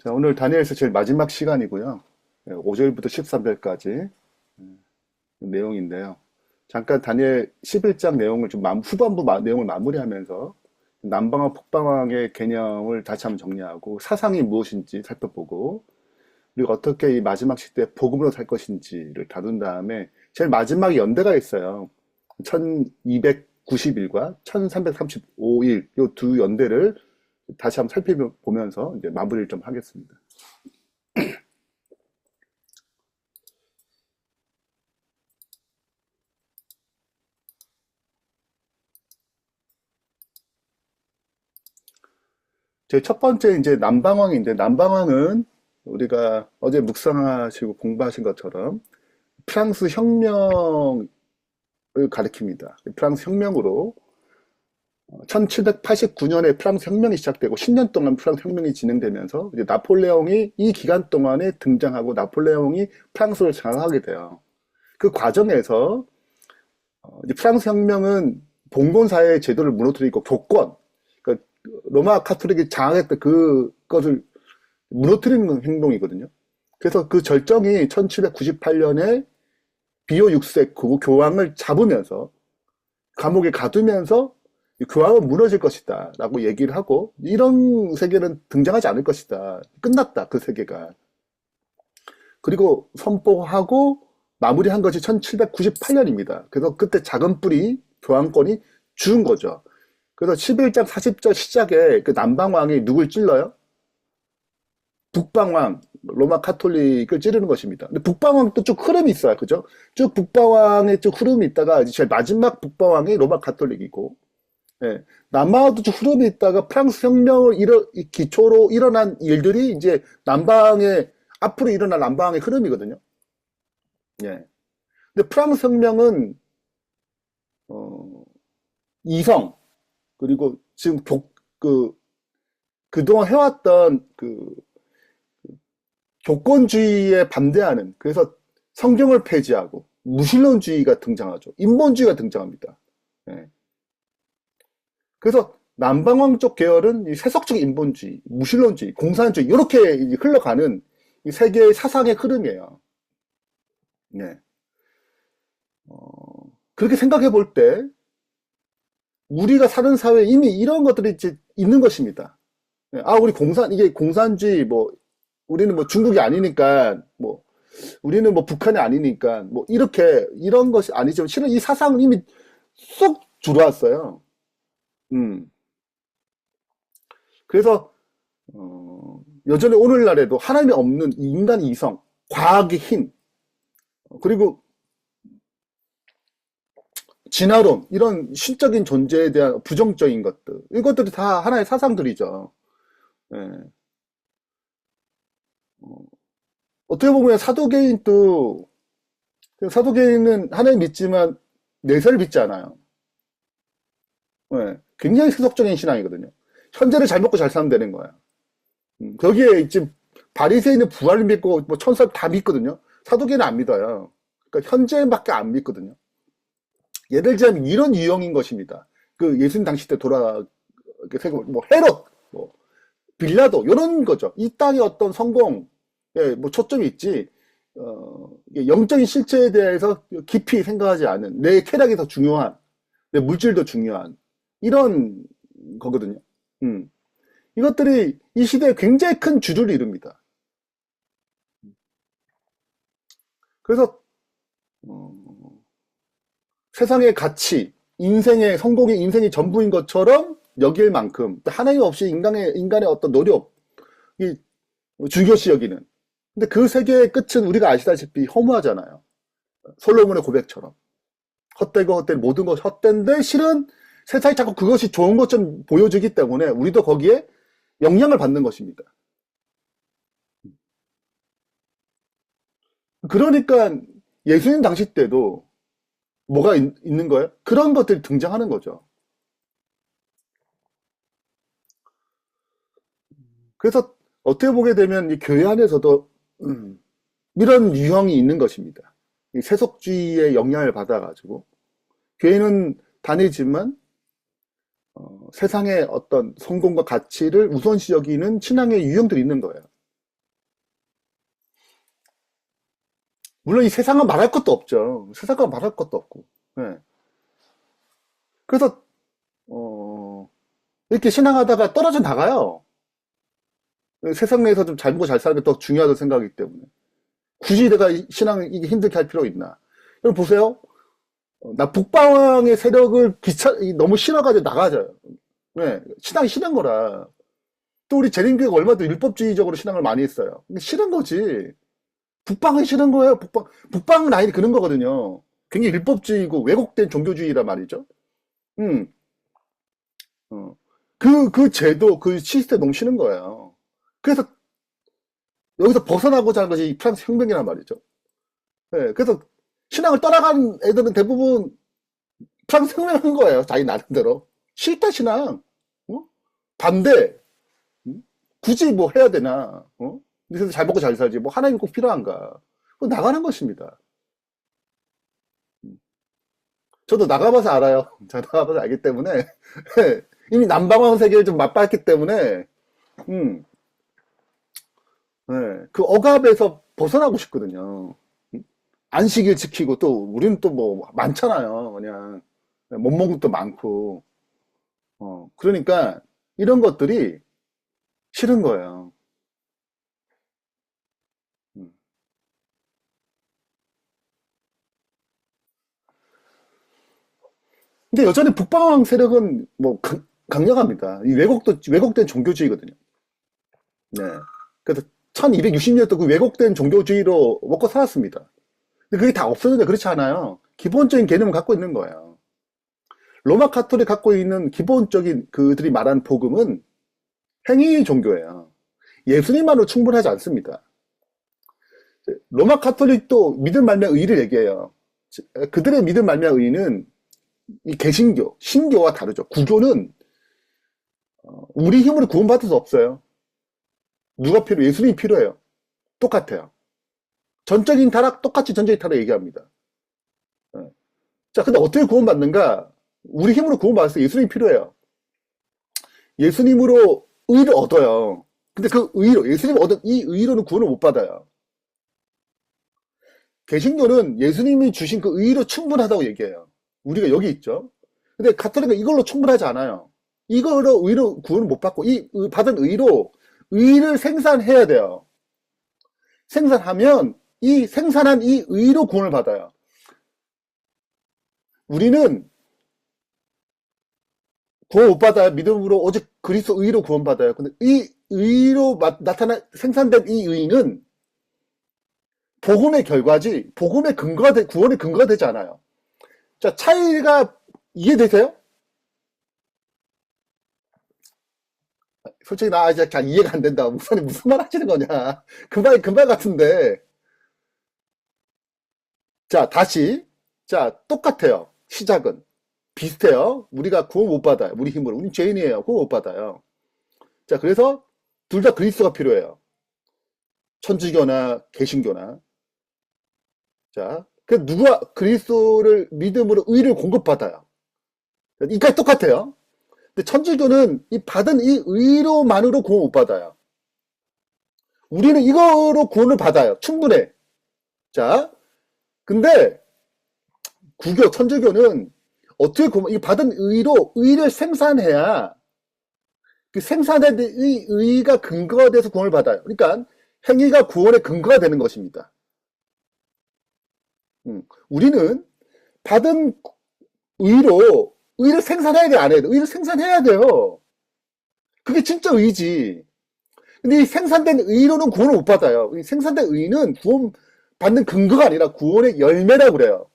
자, 오늘 다니엘서 제일 마지막 시간이고요. 5절부터 13절까지 내용인데요. 잠깐 다니엘 11장 내용을 좀 후반부 내용을 마무리하면서 남방왕, 북방왕의 개념을 다시 한번 정리하고 사상이 무엇인지 살펴보고 그리고 어떻게 이 마지막 시대에 복음으로 살 것인지를 다룬 다음에 제일 마지막 연대가 있어요. 1290일과 1335일 이 두 연대를 다시 한번 살펴보면서 이제 마무리를 좀 하겠습니다. 제 첫 번째 이제 남방왕인데 남방왕은 우리가 어제 묵상하시고 공부하신 것처럼 프랑스 혁명을 가리킵니다. 프랑스 혁명으로 1789년에 프랑스 혁명이 시작되고 10년 동안 프랑스 혁명이 진행되면서 이제 나폴레옹이 이 기간 동안에 등장하고 나폴레옹이 프랑스를 장악하게 돼요. 그 과정에서 이제 프랑스 혁명은 봉건사회의 제도를 무너뜨리고 교권, 그러니까 로마 카톨릭이 장악했던 그것을 무너뜨리는 행동이거든요. 그래서 그 절정이 1798년에 비오 6세 교황을 잡으면서 감옥에 가두면서 교황은 무너질 것이다 라고 얘기를 하고 이런 세계는 등장하지 않을 것이다. 끝났다 그 세계가. 그리고 선포하고 마무리한 것이 1798년입니다. 그래서 그때 작은 뿌리 교황권이 죽은 거죠. 그래서 11장 40절 시작에 그 남방왕이 누굴 찔러요? 북방왕, 로마 카톨릭을 찌르는 것입니다. 근데 북방왕도 쭉 흐름이 있어요. 그죠? 쭉 북방왕의 쭉 흐름이 있다가 이제 제일 마지막 북방왕이 로마 카톨릭이고, 예. 남방도 쭉 흐름이 있다가 프랑스 혁명을 기초로 일어난 일들이 이제 남방의, 앞으로 일어날 남방의 흐름이거든요. 예. 근데 프랑스 혁명은, 이성, 그리고 지금 그동안 해왔던 교권주의에 반대하는, 그래서 성경을 폐지하고 무신론주의가 등장하죠. 인본주의가 등장합니다. 예. 그래서 남방왕 쪽 계열은 이 세속적 인본주의, 무신론주의, 공산주의 이렇게 흘러가는 이 세계의 사상의 흐름이에요. 네. 그렇게 생각해 볼 때 우리가 사는 사회에 이미 이런 것들이 이제 있는 것입니다. 네. 우리 이게 공산주의, 우리는 중국이 아니니까, 우리는 북한이 아니니까, 이런 것이 아니지만, 실은 이 사상은 이미 쏙 들어왔어요. 그래서, 여전히 오늘날에도 하나님이 없는 인간의 이성, 과학의 힘, 그리고 진화론, 이런 신적인 존재에 대한 부정적인 것들, 이것들이 다 하나의 사상들이죠. 예. 어떻게 보면 사도계인은 하나님 믿지만 내세를 믿지 않아요. 네, 굉장히 세속적인 신앙이거든요. 현재를 잘 먹고 잘 살면 되는 거야. 거기에 지금 바리새인은 부활을 믿고 천사 다 믿거든요. 사도계는 안 믿어요. 그러니까 현재밖에 안 믿거든요. 예를 들자면 이런 유형인 것입니다. 그 예수님 당시 때 헤롯, 빌라도 이런 거죠. 이 땅의 어떤 성공 초점이 있지, 영적인 실체에 대해서 깊이 생각하지 않은, 내 쾌락이 더 중요한, 내 물질도 중요한, 이런 거거든요. 이것들이 이 시대에 굉장히 큰 주류를 이룹니다. 그래서, 세상의 가치, 인생의, 성공이 인생이 전부인 것처럼 여길 만큼, 하나님 없이 인간의 어떤 노력이 중요시 여기는, 근데 그 세계의 끝은 우리가 아시다시피 허무하잖아요. 솔로몬의 고백처럼. 헛되고 모든 것이 헛된데 실은 세상이 자꾸 그것이 좋은 것처럼 보여주기 때문에 우리도 거기에 영향을 받는 것입니다. 그러니까 예수님 당시 때도 뭐가 있는 거예요? 그런 것들이 등장하는 거죠. 그래서 어떻게 보게 되면 이 교회 안에서도 이런 유형이 있는 것입니다. 이 세속주의의 영향을 받아가지고 교회는 다니지만 세상의 어떤 성공과 가치를 우선시 여기는 신앙의 유형들이 있는 거예요. 물론 이 세상은 말할 것도 없죠. 세상은 말할 것도 없고. 예. 그래서, 이렇게 신앙하다가 떨어져 나가요. 세상 내에서 좀 잘 먹고 잘 사는 게 더 중요하다고 생각하기 때문에. 굳이 내가 신앙 이게 힘들게 할 필요 있나. 여러분 보세요. 나 북방의 세력을 너무 싫어가지고 나가져요. 네, 신앙이 싫은 거라. 또 우리 재림교회가 얼마나 율법주의적으로 신앙을 많이 했어요. 근데 싫은 거지. 북방은 싫은 거예요. 북방 라인이 그런 거거든요. 굉장히 율법주의고 왜곡된 종교주의란 말이죠. 음, 그 제도, 그 시스템 너무 싫은 거예요. 그래서 여기서 벗어나고자 하는 것이 프랑스 혁명이란 말이죠. 네, 그래서 신앙을 떠나간 애들은 대부분 프랑스 혁명한 거예요. 자기 나름대로. 싫다, 신앙. 어? 반대. 굳이 뭐 해야 되나? 그래서 잘 먹고 잘 살지. 뭐 하나님이 꼭 필요한가? 나가는 것입니다. 저도 나가봐서 알아요. 제가 나가봐서 알기 때문에 이미 남방왕 세계를 좀 맛봤기 때문에 음, 네, 그 억압에서 벗어나고 싶거든요. 안식일 지키고 또 우리는 또 뭐 많잖아요. 그냥 못 먹은 것도 많고 그러니까 이런 것들이 싫은 거예요. 음. 근데 여전히 북방 세력은 뭐 강력합니다. 이 왜곡된 종교주의거든요. 네. 그래서 1260년도 그 왜곡된 종교주의로 먹고 살았습니다. 근데 그게 다 없어졌냐? 그렇지 않아요. 기본적인 개념을 갖고 있는 거예요. 로마 카톨릭 갖고 있는 기본적인 그들이 말하는 복음은 행위 종교예요. 예수님만으로 충분하지 않습니다. 로마 카톨릭도 믿음 말미암아 의를 얘기해요. 그들의 믿음 말미암아 의는 이 개신교, 신교와 다르죠. 구교는 우리 힘으로 구원받을 수 없어요. 누가 필요해요? 예수님이 필요해요. 똑같아요. 전적인 타락, 똑같이 전적인 타락 얘기합니다. 예. 자, 근데 어떻게 구원받는가? 우리 힘으로 구원받을 때 예수님이 필요해요. 예수님으로 의를 얻어요. 근데 그 의로, 예수님 얻은 이 의로는 구원을 못 받아요. 개신교는 예수님이 주신 그 의로 충분하다고 얘기해요. 우리가 여기 있죠. 근데 가톨릭은 이걸로 충분하지 않아요. 이걸로 의로 구원을 못 받고 이 받은 의로 의를 생산해야 돼요. 생산하면 이 생산한 이 의로 구원을 받아요. 우리는 구원 못 받아요. 믿음으로 오직 그리스도 의로 구원받아요. 근데 이 의로 나타난 생산된 이 의는 복음의 결과지 복음의 구원의 근거가 되지 않아요. 자, 차이가 이해되세요? 솔직히 나 이제 잘 이해가 안 된다. 목사님 무슨 말 하시는 거냐? 그 말 같은데. 자, 다시. 자, 똑같아요. 시작은. 비슷해요. 우리가 구원 못 받아요. 우리 힘으로. 우리 죄인이에요. 구원 못 받아요. 자, 그래서 둘 다 그리스도가 필요해요. 천주교나 개신교나. 자, 그 누가 그리스도를 믿음으로 의를 공급받아요. 이까지 똑같아요. 근데 천주교는 이 받은 이 의로만으로 구원 못 받아요. 우리는 이거로 구원을 받아요. 충분해. 자, 근데 천주교는 어떻게 이 받은 의로 의를 생산해야 그 생산된 의가 근거가 돼서 구원을 받아요. 그러니까 행위가 구원의 근거가 되는 것입니다. 우리는 받은 의로 의를 생산해야 돼, 안 해야 돼? 의를 생산해야 돼요. 그게 진짜 의지. 근데 이 생산된 의로는 구원을 못 받아요. 이 생산된 의는 구원 받는 근거가 아니라 구원의 열매라고 그래요.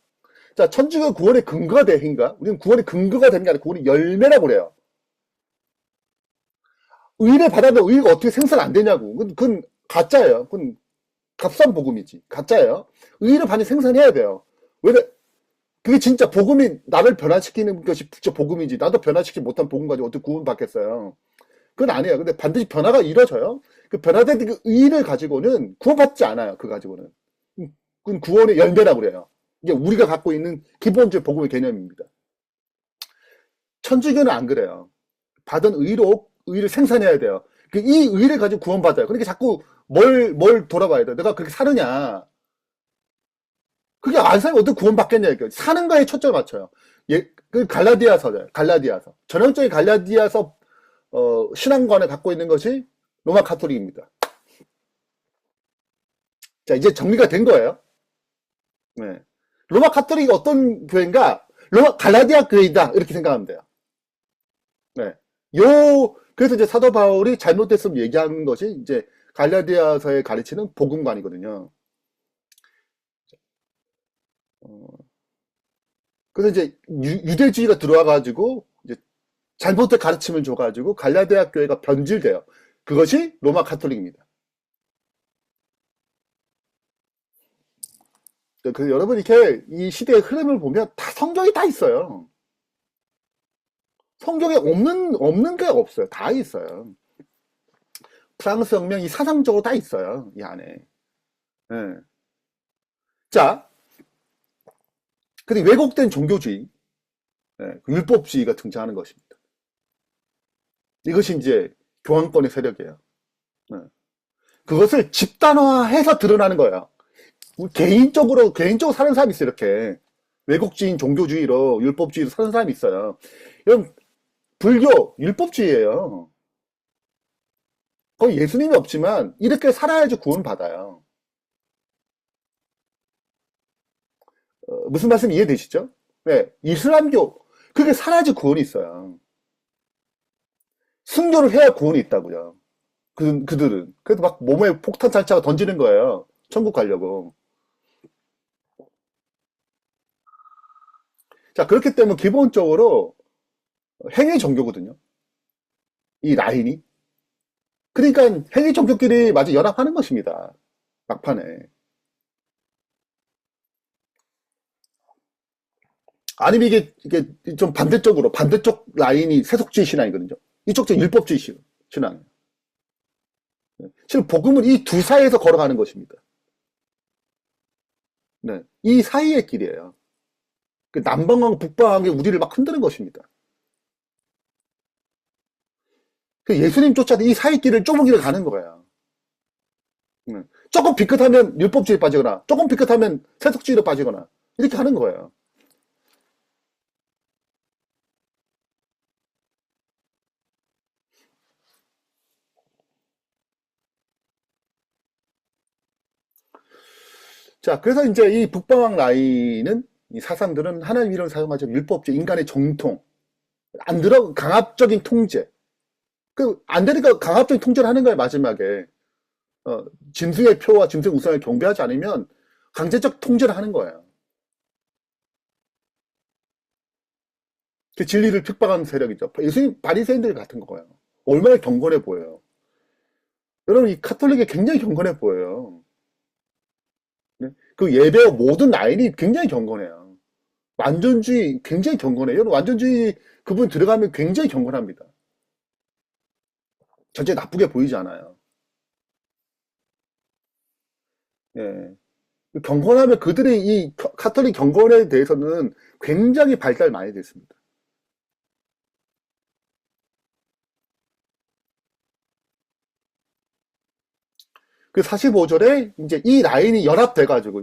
자, 천주교 구원의 근거가 되는가? 우리는 구원의 근거가 되는 게 아니라 구원의 열매라고 그래요. 의를 받았는데 의가 어떻게 생산 안 되냐고. 그건 가짜예요. 그건 값싼 복음이지. 가짜예요. 의를 반드시 생산해야 돼요. 왜 그게 진짜 복음이 나를 변화시키는 것이 진짜 복음이지. 나도 변화시키지 못한 복음 가지고 어떻게 구원 받겠어요. 그건 아니에요. 근데 반드시 변화가 이루어져요. 그 변화된 그 의를 가지고는 구원받지 않아요. 그 가지고는. 그건 구원의 열매라고 그래요. 이게 우리가 갖고 있는 기본적 복음의 개념입니다. 천주교는 안 그래요. 받은 의로 의를 생산해야 돼요. 이 의를 가지고 구원받아요. 그러니까 자꾸 뭘 돌아봐야 돼. 내가 그렇게 사느냐. 그게 안 살면 어떻게 구원받겠냐, 이거. 사는 거에 초점을 맞춰요. 예, 그 갈라디아서죠. 갈라디아서. 전형적인 갈라디아서, 신앙관을 갖고 있는 것이 로마 카톨릭입니다. 자, 이제 정리가 된 거예요. 네. 로마 카톨릭이 어떤 교회인가? 갈라디아 교회이다. 이렇게 생각하면 돼요. 네. 그래서 이제 사도 바울이 잘못됐으면 얘기하는 것이 이제 갈라디아서에 가르치는 복음관이거든요. 어, 그래서 이제 유대주의가 들어와가지고 이제 잘못된 가르침을 줘가지고 갈라디아 교회가 변질돼요. 그것이 로마 카톨릭입니다. 그래서 여러분 이렇게 이 시대의 흐름을 보면 다 성경이 다 있어요. 성경에 없는 게 없어요. 다 있어요. 프랑스 혁명 이 사상적으로 다 있어요. 이 안에. 네. 자, 근데 왜곡된 종교주의, 네, 율법주의가 등장하는 것입니다. 이것이 이제 교황권의 세력이에요. 네. 그것을 집단화해서 드러나는 거예요. 개인적으로 사는 사람이 있어요. 이렇게 왜곡주의인 종교주의로 율법주의로 사는 사람이 있어요. 여러분 불교 율법주의예요. 거의 예수님이 없지만 이렇게 살아야지 구원받아요. 무슨 말씀 이해되시죠? 네, 이슬람교 그게 살아야지 구원이 있어요. 순교를 해야 구원이 있다고요. 그들은 그래도 막 몸에 폭탄 장차가 던지는 거예요. 천국 가려고. 자, 그렇기 때문에 기본적으로 행위 종교거든요. 이 라인이. 그러니까 행위 종교끼리 마저 연합하는 것입니다. 막판에. 아니면 이게 좀 반대쪽 라인이 세속주의 신앙이거든요. 이쪽도 율법주의 신앙이에요. 실은 복음은 이 두 사이에서 걸어가는 것입니다. 네. 이 사이의 길이에요. 남방하고 북방하고 우리를 막 흔드는 것입니다. 예수님 쫓아도 이 사이 길을 좁은 길을 가는 거예요. 조금 비끗하면 율법주의에 빠지거나 조금 비끗하면 세속주의로 빠지거나 이렇게 하는 거예요. 자, 그래서 이제 이 북방학 라인은 이 사상들은 하나님 이름을 사용하죠. 율법주의, 인간의 정통, 안 들어 강압적인 통제. 안 되니까 강압적인 통제를 하는 거예요. 마지막에 짐승의 표와 짐승 우상을 경배하지 않으면 강제적 통제를 하는 거예요. 그 진리를 핍박하는 세력이죠. 예수님 바리새인들 같은 거예요. 얼마나 경건해 보여요. 여러분 이 카톨릭이 굉장히 경건해 보여요. 네? 그 예배와 모든 라인이 굉장히 경건해요. 완전주의 굉장히 경건해요. 여러분 완전주의 그분 들어가면 굉장히 경건합니다. 전체 나쁘게 보이지 않아요. 예. 경건하면 그들의 이 카톨릭 경건에 대해서는 굉장히 발달 많이 됐습니다. 그 45절에 이제 이 라인이 연합돼가지고,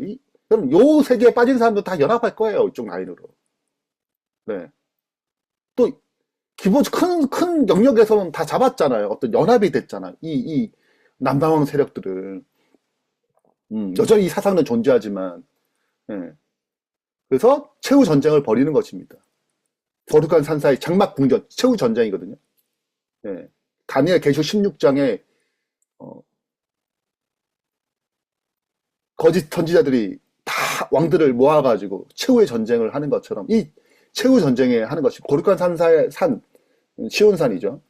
그럼 요 세계에 빠진 사람도 다 연합할 거예요. 이쪽 라인으로. 네. 또, 기본 큰 영역에서는 다 잡았잖아요. 어떤 연합이 됐잖아요. 이 남방왕 세력들을. 여전히 이 사상은 존재하지만, 예. 그래서 최후 전쟁을 벌이는 것입니다. 거룩한 산사의 장막 궁전, 최후 전쟁이거든요. 예. 다니엘 계시록 16장에 거짓 선지자들이 다 왕들을 모아가지고 최후의 전쟁을 하는 것처럼 이 최후 전쟁에 하는 것이 거룩한 산사의 산, 시온산이죠.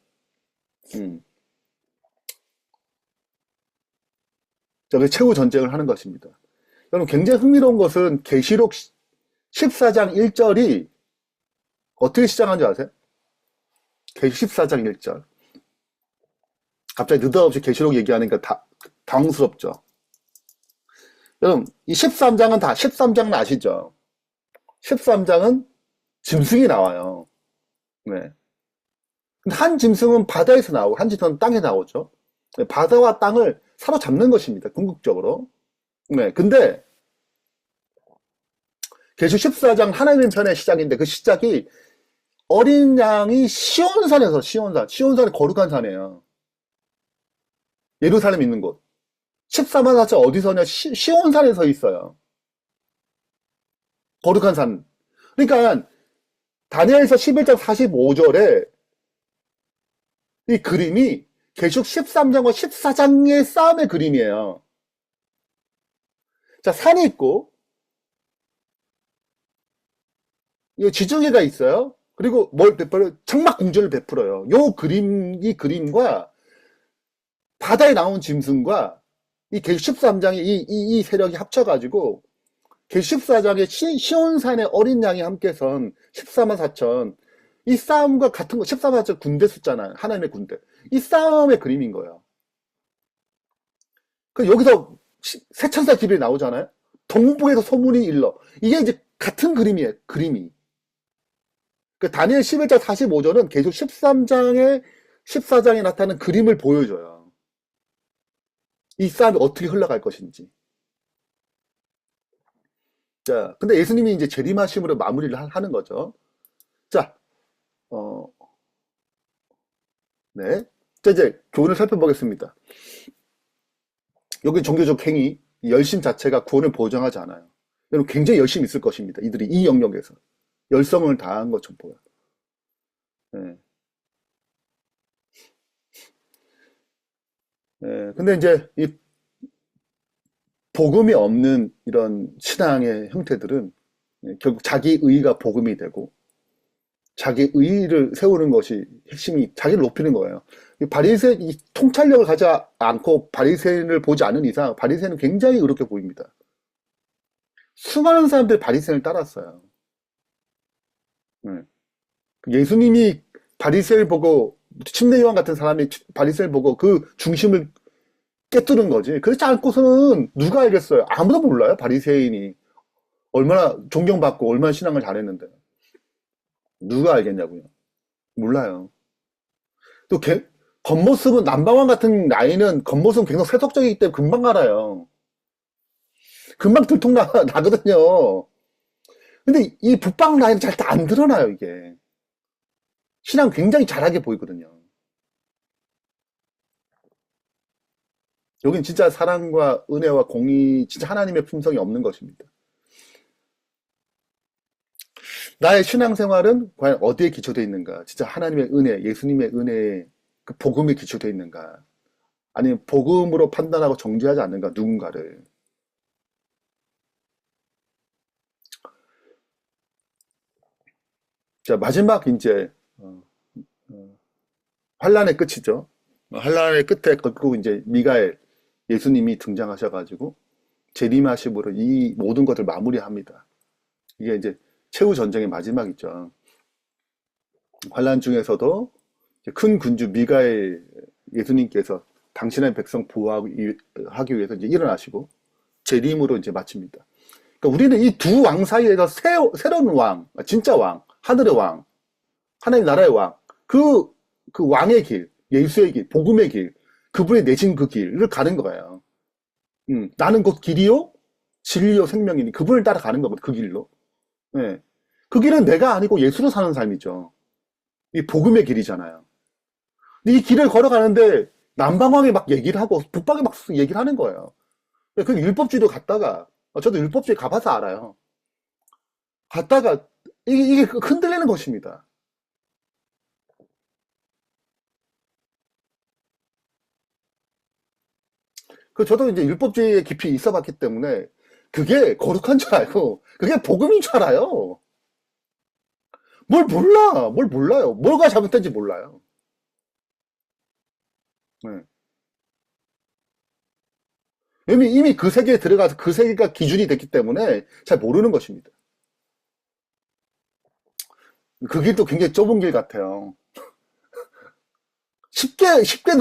저게 최후 전쟁을 하는 것입니다. 여러분 굉장히 흥미로운 것은 계시록 14장 1절이 어떻게 시작하는지 아세요? 계시록 14장 1절. 갑자기 느닷없이 계시록 얘기하니까 당황스럽죠. 여러분 이 13장은 아시죠? 13장은 짐승이 나와요. 네. 근데 한 짐승은 바다에서 나오고 한 짐승은 땅에 나오죠. 바다와 땅을 사로잡는 것입니다. 궁극적으로. 네. 근데 계시록 14장 하나님 편의 시작인데 그 시작이 어린 양이 시온산에서 시온산이 거룩한 산이에요. 예루살렘 있는 곳. 14만 4천 어디서냐? 시온산에 서 있어요. 거룩한 산. 그러니까 다니엘서 11장 45절에 이 그림이 계시록 13장과 14장의 싸움의 그림이에요. 자, 산이 있고 이 지중해가 있어요. 그리고 뭘 베풀어요? 장막 궁전을 베풀어요. 이 그림과 바다에 나온 짐승과 이 계시록 13장의 이 세력이 합쳐가지고 계시록 14장의 시온산의 어린 양이 함께 선 14만 4천 이 싸움과 같은 거 14만 4천 군대 숫자나 하나님의 군대 이 싸움의 그림인 거예요. 그 여기서 세천사 기별이 나오잖아요. 동북에서 소문이 일러 이게 이제 같은 그림이에요. 그림이 그 다니엘 11장 45절은 계속 13장에 14장에 나타나는 그림을 보여줘요. 이 싸움이 어떻게 흘러갈 것인지. 자, 근데 예수님이 이제 재림하심으로 마무리를 하는 거죠. 자, 네. 자, 이제 교훈을 살펴보겠습니다. 여기 종교적 행위, 열심 자체가 구원을 보장하지 않아요. 여러분 굉장히 열심히 있을 것입니다. 이들이 이 영역에서 열성을 다한 것처럼 보여요. 네. 네. 근데 이제 이 복음이 없는 이런 신앙의 형태들은 결국 자기 의가 복음이 되고 자기 의를 세우는 것이 핵심이 자기를 높이는 거예요. 바리새인 이 통찰력을 가지 않고 바리새인을 보지 않는 이상 바리새인은 굉장히 의롭게 보입니다. 수많은 사람들이 바리새인을 따랐어요. 예수님이 바리새인을 보고 침례 요한 같은 사람이 바리새인을 보고 그 중심을 깨뜨린 거지. 그렇지 않고서는 누가 알겠어요? 아무도 몰라요. 바리새인이 얼마나 존경받고 얼마나 신앙을 잘했는데 누가 알겠냐고요. 몰라요. 또 겉모습은 남방왕 같은 나이는 겉모습은 굉장히 세속적이기 때문에 금방 알아요. 금방 들통나거든요. 근데 이 북방 라인은 잘 안 드러나요, 이게. 신앙 굉장히 잘하게 보이거든요. 여긴 진짜 사랑과 은혜와 공의, 진짜 하나님의 품성이 없는 것입니다. 나의 신앙생활은 과연 어디에 기초되어 있는가? 진짜 하나님의 은혜, 예수님의 은혜에 그 복음에 기초되어 있는가? 아니면 복음으로 판단하고 정죄하지 않는가? 누군가를. 자, 마지막 이제 환란의 끝이죠. 환란의 끝에 결국 이제 미가엘 예수님이 등장하셔가지고 재림하심으로 이 모든 것을 마무리합니다. 이게 이제 최후 전쟁의 마지막이죠. 환란 중에서도 큰 군주 미가엘 예수님께서 당신의 백성 보호하기 위해서 이제 일어나시고 재림으로 이제 마칩니다. 그러니까 우리는 이 두 왕 사이에서 새로운 왕, 진짜 왕, 하늘의 왕, 하나님 나라의 왕, 그 왕의 길, 예수의 길, 복음의 길, 그분이 내신 그 길을 가는 거예요. 나는 곧 길이요, 진리요, 생명이니 그분을 따라가는 거거든, 그 길로. 네. 그 길은 내가 아니고 예수로 사는 삶이죠. 이 복음의 길이잖아요. 근데 이 길을 걸어가는데 남방왕이 막 얘기를 하고 북방이 막 얘기를 하는 거예요. 그 율법주의로 갔다가 저도 율법주의 가봐서 알아요. 갔다가 이게 흔들리는 것입니다. 저도 이제 율법주의에 깊이 있어봤기 때문에 그게 거룩한 줄 알고 그게 복음인 줄 알아요. 뭘 몰라요. 뭐가 잘못된지 몰라요. 네. 이미 그 세계에 들어가서 그 세계가 기준이 됐기 때문에 잘 모르는 것입니다. 그 길도 굉장히 좁은 길 같아요. 쉽게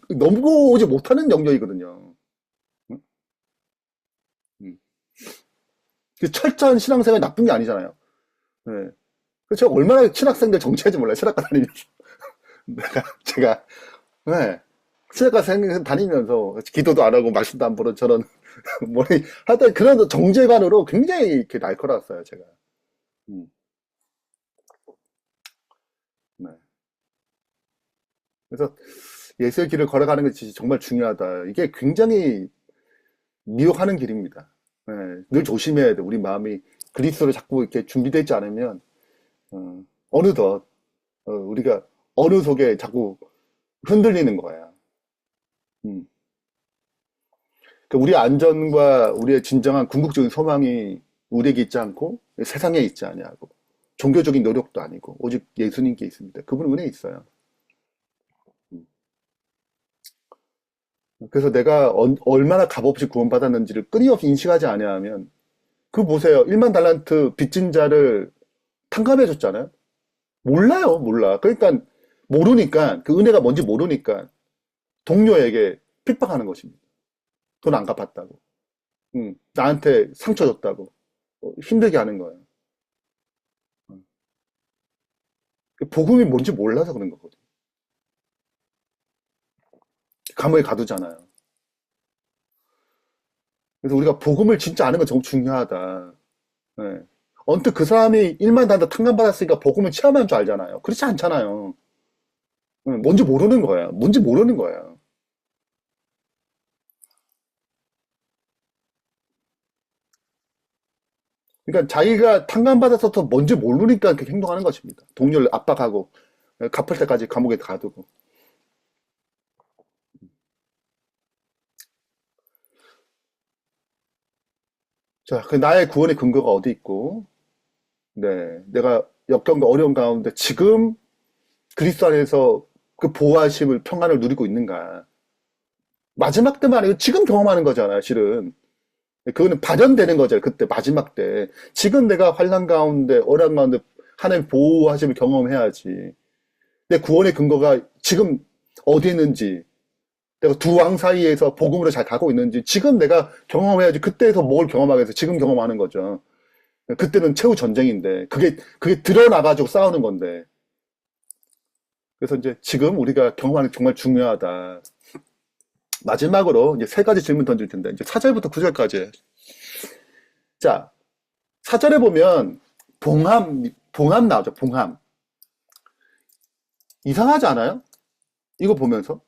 넘고오지 못하는 영역이거든요. 응? 응. 그 철저한 신앙생활이 나쁜 게 아니잖아요. 네. 그래서 제가 얼마나 신학생들 정치하지 몰라요. 철학과 다니면서. 제가, 네. 신학과 생 다니면서 기도도 안 하고 말씀도 안 보는 저런 뭐 하여튼 그런 정제관으로 굉장히 이렇게 날카로웠어요 제가. 음, 네. 그래서 예수의 길을 걸어가는 것이 정말 중요하다. 이게 굉장히 미혹하는 길입니다. 네, 늘 조심해야 돼. 우리 마음이 그리스도를 자꾸 이렇게 준비되지 않으면 어느덧 우리가 어느 속에 자꾸 흔들리는 거야. 음. 그 우리의 안전과 우리의 진정한 궁극적인 소망이 우리에게 있지 않고 세상에 있지 아니하고 종교적인 노력도 아니고 오직 예수님께 있습니다. 그분 은혜 있어요. 음. 그래서 내가 얼마나 값없이 구원받았는지를 끊임없이 인식하지 아니하면 그 보세요. 1만 달란트 빚진 자를 탕감해 줬잖아요. 몰라요, 몰라. 그러니까 모르니까 그 은혜가 뭔지 모르니까 동료에게 핍박하는 것입니다. 돈 안 갚았다고. 나한테 상처 줬다고. 힘들게 하는 거예요. 음. 그 복음이 뭔지 몰라서 그런 거거든. 감옥에 가두잖아요. 그래서 우리가 복음을 진짜 아는 건 정말 중요하다. 네. 언뜻 그 사람이 1만 단다 탕감받았으니까 복음을 체험한 줄 알잖아요. 그렇지 않잖아요. 뭔지 모르는 거야. 뭔지 모르는 거야. 그러니까 자기가 탕감받아서 더 뭔지 모르니까 그렇게 행동하는 것입니다. 동료를 압박하고 갚을 때까지 감옥에 가두고. 자, 그 나의 구원의 근거가 어디 있고, 네, 내가 역경과 어려운 가운데 지금 그리스도 안에서 그 보호하심을 평안을 누리고 있는가? 마지막 때만 아니고 지금 경험하는 거잖아요, 실은. 그거는 발현되는 거잖아요, 그때 마지막 때. 지금 내가 환난 가운데, 어려운 가운데 하나님 보호하심을 경험해야지. 내 구원의 근거가 지금 어디 있는지, 내가 두 왕 사이에서 복음으로 잘 가고 있는지, 지금 내가 경험해야지. 그때에서 뭘 경험하겠어? 지금 경험하는 거죠. 그때는 최후 전쟁인데, 그게 드러나가지고 싸우는 건데. 그래서 이제 지금 우리가 경험하는 게 정말 중요하다. 마지막으로 이제 세 가지 질문 던질 텐데, 이제 4절부터 9절까지. 자, 4절에 보면 봉함 나오죠, 봉함. 이상하지 않아요? 이거 보면서.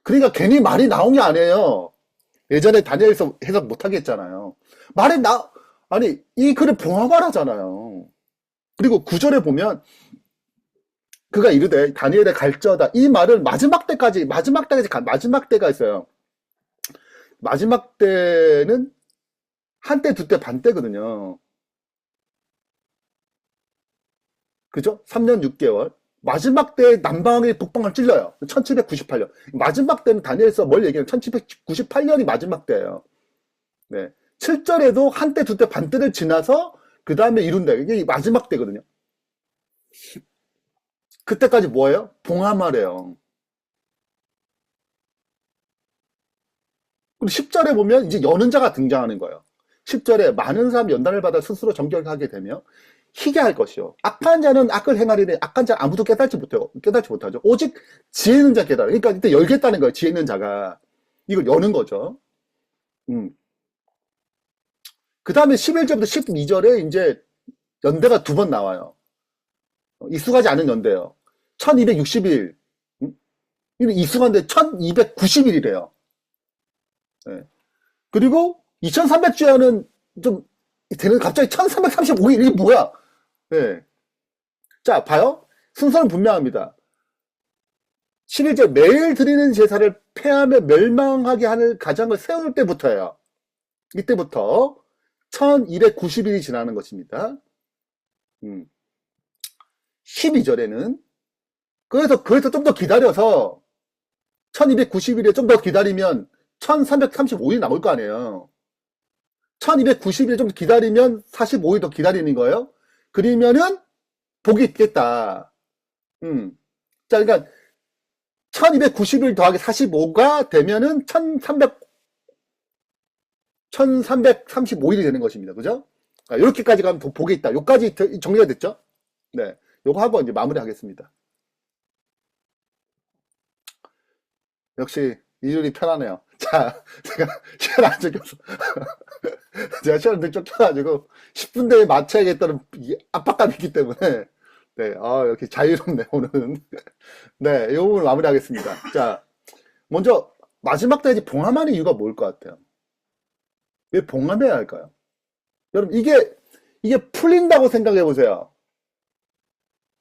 그러니까 괜히 말이 나온 게 아니에요. 예전에 다니엘서 해석 못하게 했잖아요. 말이 아니, 이 글을 봉합하라잖아요. 그리고 9절에 보면 그가 이르되 다니엘의 갈저다. 이 말을 마지막 때가 있어요. 마지막 때는 한때, 두때, 반때거든요. 그죠? 3년 6개월. 마지막 때 남방의 북방을 찔러요. 1798년. 마지막 때는 다니엘서 뭘 얘기해요? 1798년이 마지막 때예요. 네. 7절에도 한때, 두때, 반때를 지나서 그 다음에 이룬다. 이게 마지막 때거든요. 그때까지 뭐예요? 봉함하래요. 그리고 10절에 보면 이제 여는 자가 등장하는 거예요. 10절에 많은 사람 연단을 받아 스스로 정결하게 되며 희게 할 것이요. 악한 자는 악을 행하리니 악한 자 아무도 깨닫지 못해요. 깨닫지 못하죠. 오직 지혜 있는 자 깨달아. 그러니까 이때 열겠다는 거예요. 지혜 있는 자가. 이걸 여는 거죠. 음. 그 다음에 11절부터 12절에 이제 연대가 두 번 나와요. 익숙하지 않은 연대요. 1260일. 익숙한데 1290일이래요. 네. 그리고 2300주야는 좀 되는 갑자기 1335일 이게 뭐야? 네. 자, 봐요. 순서는 분명합니다. 11절 매일 드리는 제사를 폐하며 멸망하게 하는 가장을 세울 때부터예요. 이때부터 1290일이 지나는 것입니다. 12절에는 그래서 좀 더 기다려서 1290일에 좀 더 기다리면 1335일 남을 거 아니에요. 1290일 좀 기다리면 45일 더 기다리는 거예요. 그러면은 복이 있겠다. 자, 그러니까 1290일 더하기 45가 되면은 1335일이 되는 것입니다. 그죠? 이렇게까지 가면 복이 있다. 요까지 정리가 됐죠? 네. 요거 하고 이제 마무리 하겠습니다. 역시 일요일이 편하네요. 자, 제가 시간 안 적혀서 제가 시간을 늦게 쫓겨가지고 10분 내에 맞춰야겠다는 이 압박감이 있기 때문에 네, 이렇게 자유롭네 오늘은. 네, 이 부분 마무리하겠습니다. 자, 먼저 마지막 대지 봉함하는 이유가 뭘 것 같아요? 왜 봉함해야 할까요? 여러분 이게 풀린다고 생각해 보세요.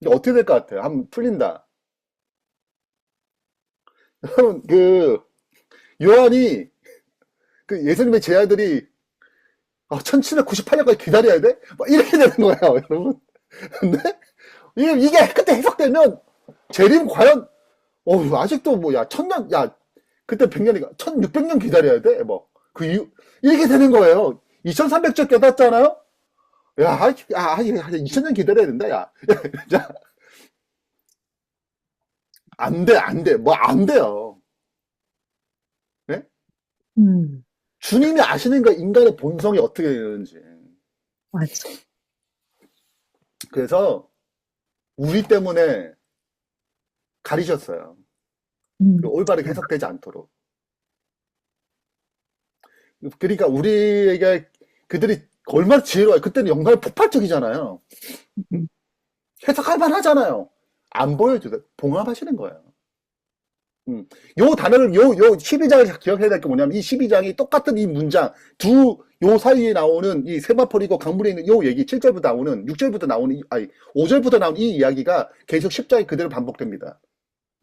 이게 어떻게 될 것 같아요? 한번 풀린다. 여러분 요한이 그 예수님의 제자들이 1798년까지 기다려야 돼? 막 이렇게 되는 거예요, 여러분. 근데 이게 그때 해석되면 재림 과연 아직도 뭐야 천년 야 그때 100년이가 1600년 기다려야 돼? 뭐 그 이유 이렇게 되는 거예요. 2300절 깨닫잖아요. 야, 2000년 기다려야 된다, 야. 자, 안 돼, 안 돼. 뭐 안 돼요. 네? 음, 주님이 아시는 거 인간의 본성이 어떻게 되는지. 맞아. 그래서 우리 때문에 가리셨어요. 올바르게 해석되지 않도록. 그러니까 우리에게 그들이 얼마나 지혜로워요. 그때는 영감이 폭발적이잖아요. 음, 해석할 만하잖아요. 안 보여주세요. 봉합하시는 거예요. 요 단어를, 요 12장을 기억해야 될 게 뭐냐면, 이 12장이 똑같은 이 문장, 요 사이에 나오는 이 세마포리고 강물에 있는 요 얘기, 7절부터 나오는, 6절부터 나오는, 5절부터 나오는 이 이야기가 계속 10장이 그대로 반복됩니다.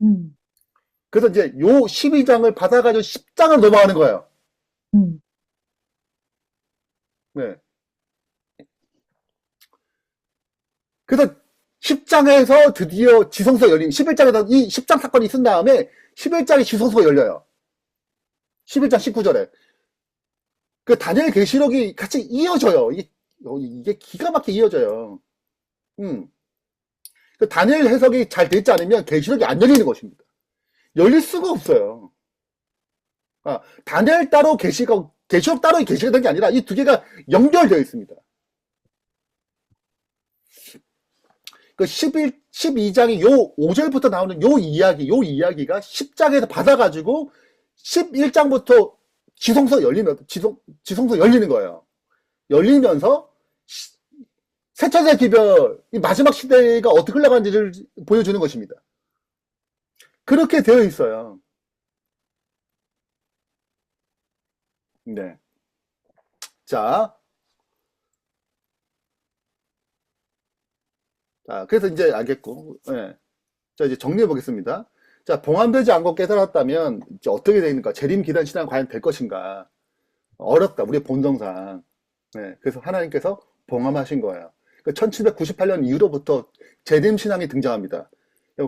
음, 그래서 이제 요 12장을 받아가지고 10장을 넘어가는 거예요. 음, 네. 그래서 10장에서 드디어 지성소가 열린, 11장에서 이 10장 사건이 있은 다음에 11장에 지성소가 열려요. 11장 19절에. 그 다니엘 계시록이 같이 이어져요. 이게 기가 막히게 이어져요. 그 다니엘 해석이 잘 되지 않으면 계시록이 안 열리는 것입니다. 열릴 수가 없어요. 다니엘 따로 계시록 따로 계시가 된 게 아니라 이 두 개가 연결되어 있습니다. 그 12장이 요 5절부터 나오는 요 이야기가 10장에서 받아가지고 11장부터 지성소 열리는 거예요. 열리면서 세차세 기별, 이 마지막 시대가 어떻게 흘러가는지를 보여주는 것입니다. 그렇게 되어 있어요. 네. 자, 그래서 이제 알겠고, 네. 자, 이제 정리해 보겠습니다. 자, 봉함되지 않고 깨달았다면 이제 어떻게 되는가? 재림 기단 신앙 과연 될 것인가? 어렵다. 우리의 본성상. 네. 그래서 하나님께서 봉함하신 거예요. 1798년 이후로부터 재림 신앙이 등장합니다.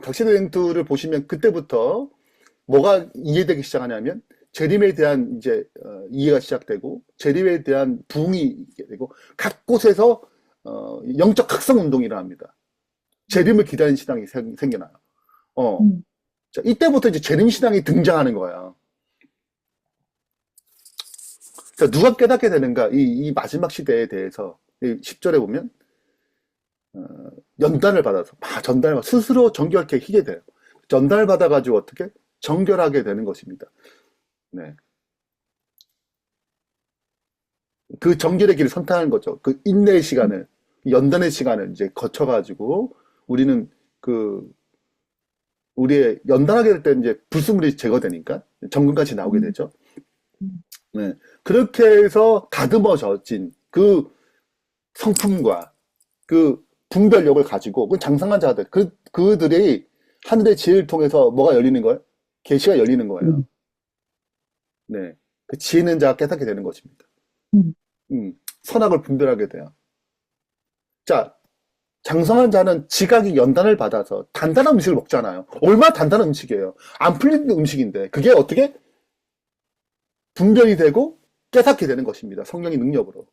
각시대 맹투를 보시면 그때부터 뭐가 이해되기 시작하냐면 재림에 대한 이제 이해가 시작되고 재림에 대한 부흥이 있게 되고 각 곳에서 영적 각성 운동이 일어납니다. 재림을 기다리는 신앙이 생겨나요. 자, 이때부터 이제 재림 신앙이 등장하는 거예요. 자, 누가 깨닫게 되는가? 이 마지막 시대에 대해서 10절에 보면 연단을 받아서 스스로 정결케 희게 돼요. 전달을 받아가지고 어떻게 정결하게 되는 것입니다. 네. 그 정결의 길을 선택하는 거죠. 그 인내의 시간을, 연단의 시간을 이제 거쳐가지고 우리는 우리의 연단하게 될 때 이제 불순물이 제거되니까 정금같이 나오게 되죠. 네. 그렇게 해서 다듬어진 그 성품과 그 분별력을 가지고 그 장성한 자들, 그들이 하늘의 지혜를 통해서 뭐가 열리는 거예요? 계시가 열리는 거예요. 네. 그 지혜 있는 자가 깨닫게 되는 것입니다. 선악을 분별하게 돼요. 자, 장성한 자는 지각이 연단을 받아서 단단한 음식을 먹잖아요. 얼마나 단단한 음식이에요. 안 풀리는 음식인데 그게 어떻게 분별이 되고 깨닫게 되는 것입니다. 성령의 능력으로.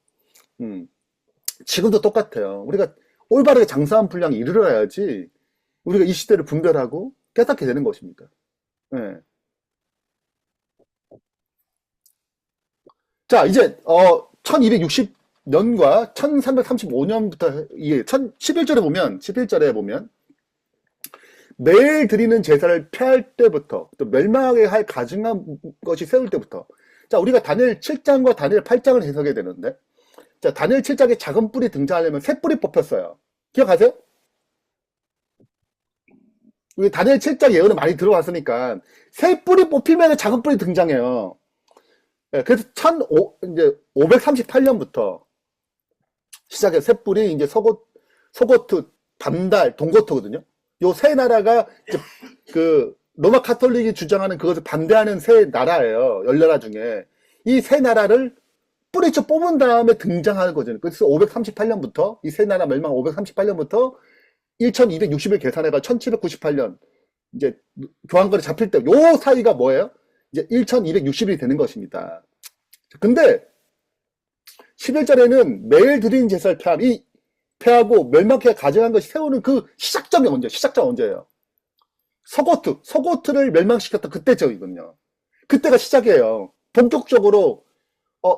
지금도 똑같아요. 우리가 올바르게 장사한 분량에 이르러야지 우리가 이 시대를 분별하고 깨닫게 되는 것입니다. 네. 자, 이제 1260년과 1335년부터 이게 11절에 보면 매일 드리는 제사를 폐할 때부터, 또 멸망하게 할 가증한 것이 세울 때부터. 자, 우리가 다니엘 7장과 다니엘 8장을 해석해야 되는데, 자, 다니엘 7장에 작은 뿔이 등장하려면 새 뿔이 뽑혔어요. 기억하세요? 우리 다니엘 7장 예언은 많이 들어왔으니까, 새 뿔이 뽑히면 작은 뿔이 등장해요. 예, 그래서 이제 538년부터 시작해서 새 뿔이 이제 서고트, 반달, 동고트거든요. 요 세 나라가 이제 그 로마 카톨릭이 주장하는 그것을 반대하는 세 나라예요. 10나라 중에. 이 세 나라를 뿌리쳐 뽑은 다음에 등장하는 거죠. 그래서 538년부터 이 세 나라 멸망 538년부터 1260일 계산해가 1798년 이제 교황권이 잡힐 때 요 사이가 뭐예요? 이제 1260일이 되는 것입니다. 근데 11절에는 매일 드린 제사를 폐하고 멸망해 가져간 것이 세우는 그 시작점이 언제? 시작점 언제예요? 서고트를 멸망시켰던 그때적이거든요. 그때가 시작이에요. 본격적으로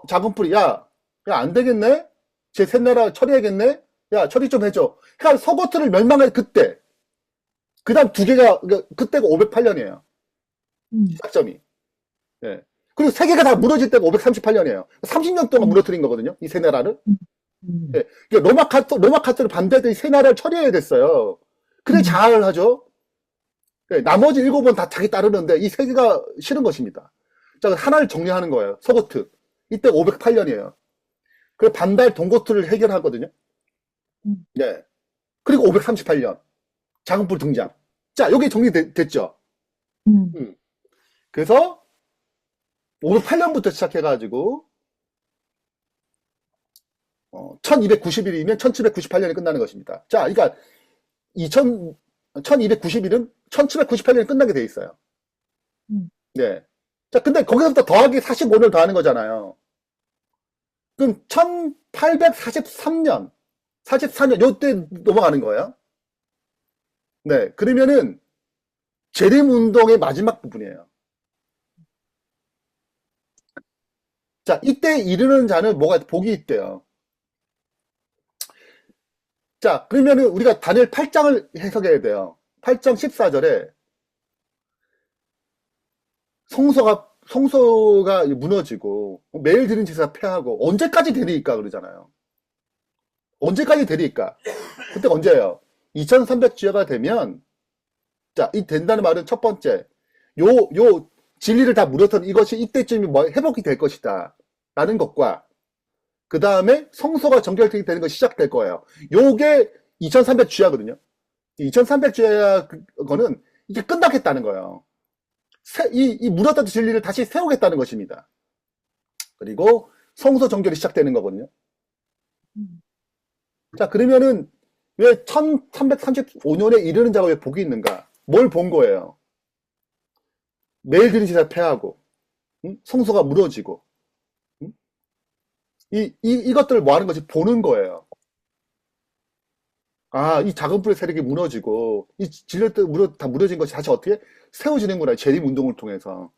작은 뿌리 안 되겠네? 제 새 나라 처리해야겠네? 야, 처리 좀 해줘. 그러니까 서고트를 멸망할 그때. 그 다음 두 개가, 그때가 508년이에요. 시작점이. 예. 그리고 세 개가 다 무너질 때가 538년이에요. 30년 동안 무너뜨린 거거든요. 이 세 나라를. 예. 그러니까 로마 카톨릭 반대했던 이 세 나라를 처리해야 됐어요. 그래 자활을 하죠. 예. 나머지 7번 다 자기 따르는데 이 세 개가 싫은 것입니다. 자, 하나를 정리하는 거예요. 서고트. 이때 508년이에요. 그리고 반달 동고트를 해결하거든요. 예. 그리고 538년. 작은 뿔 등장. 자, 여기 정리됐죠? 그래서 508년부터 시작해가지고 1290일이면 1798년이 끝나는 것입니다. 자, 그러니까 1290일은 1798년이 끝나게 돼 있어요. 네. 자, 근데 거기서부터 더하기 45를 더하는 거잖아요. 그럼 1843년, 44년 요때 넘어가는 거예요. 네. 그러면은 재림 운동의 마지막 부분이에요. 자, 이때 이르는 자는 복이 있대요. 자, 그러면은 우리가 다니엘 8장을 해석해야 돼요. 8장 14절에 성소가 무너지고 매일 드린 제사 폐하고 언제까지 되리까 그러잖아요. 언제까지 되리까? 그때가 언제예요? 2300주야가 되면 자, 이 된다는 말은 첫 번째 요 진리를 다 무너뜨린 이것이 이때쯤이 회복이 될 것이다 라는 것과 그 다음에 성소가 정결되게 되는 것이 시작될 거예요. 요게 2300주야거든요. 2300주야 거는 이게 끝나겠다는 거예요. 이 무너졌던 진리를 다시 세우겠다는 것입니다. 그리고 성소 정결이 시작되는 거거든요. 자, 그러면은 왜 1335년에 이르는 자가 왜 복이 있는가? 뭘 본 거예요? 매일 드린 제사 폐하고 성소가 무너지고 이것들을 뭐 하는 것이 보는 거예요. 아, 이 작은 뿔의 세력이 무너지고, 이 진력들 다 무너진 것이 다시 어떻게 세워지는구나. 재림 운동을 통해서.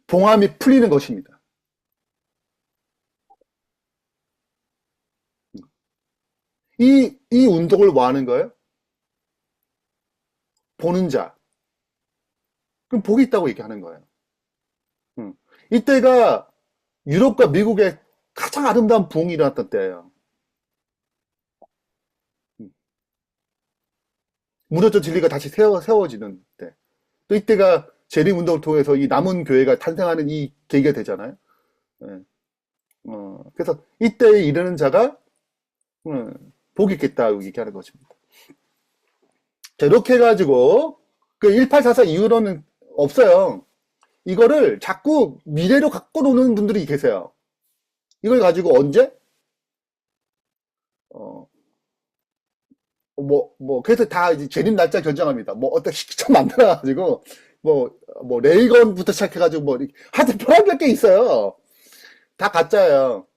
봉함이 풀리는 것입니다. 이 운동을 뭐 하는 거예요? 보는 자. 그럼 복이 있다고 얘기하는 거예요. 이때가 유럽과 미국의 가장 아름다운 부흥이 일어났던 때예요. 무너진 진리가 다시 세워지는 때. 또 이때가 재림 운동을 통해서 이 남은 교회가 탄생하는 이 계기가 되잖아요. 예. 그래서 이때에 이르는 자가 복이 있겠다고 얘기하는 것입니다. 자, 이렇게 해가지고 그 1844 이후로는 없어요. 이거를 자꾸 미래로 갖고 노는 분들이 계세요. 이걸 가지고 언제? 그래서 다 이제 재림 날짜 결정합니다. 뭐, 어떤 시점 만들어가지고, 레이건부터 시작해가지고, 하여튼 별의별 게 있어요. 다 가짜예요.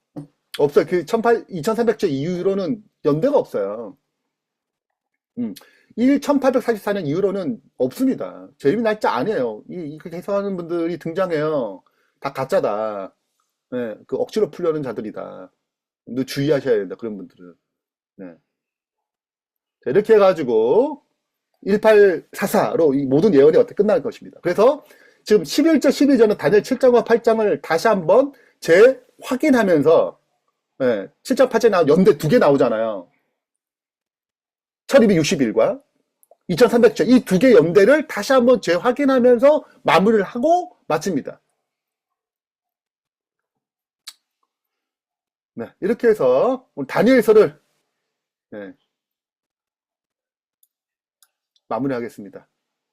없어요. 2300주 이후로는 연대가 없어요. 1844년 이후로는 없습니다. 재림 날짜 아니에요. 이렇게 해석하는 분들이 등장해요. 다 가짜다. 네, 그 억지로 풀려는 자들이다. 너 주의하셔야 된다. 그런 분들은. 네. 자, 이렇게 해가지고 1844로 이 모든 예언이 어떻게 끝날 것입니다. 그래서 지금 11절, 12절은 다니엘 7장과 8장을 다시 한번 재확인하면서 7장, 8장 나온 연대 두 개 나오잖아요. 1260일과 2300절 이 두 개 연대를 다시 한번 재확인하면서 마무리를 하고 마칩니다. 네, 이렇게 해서 오늘 다니엘서를 마무리하겠습니다.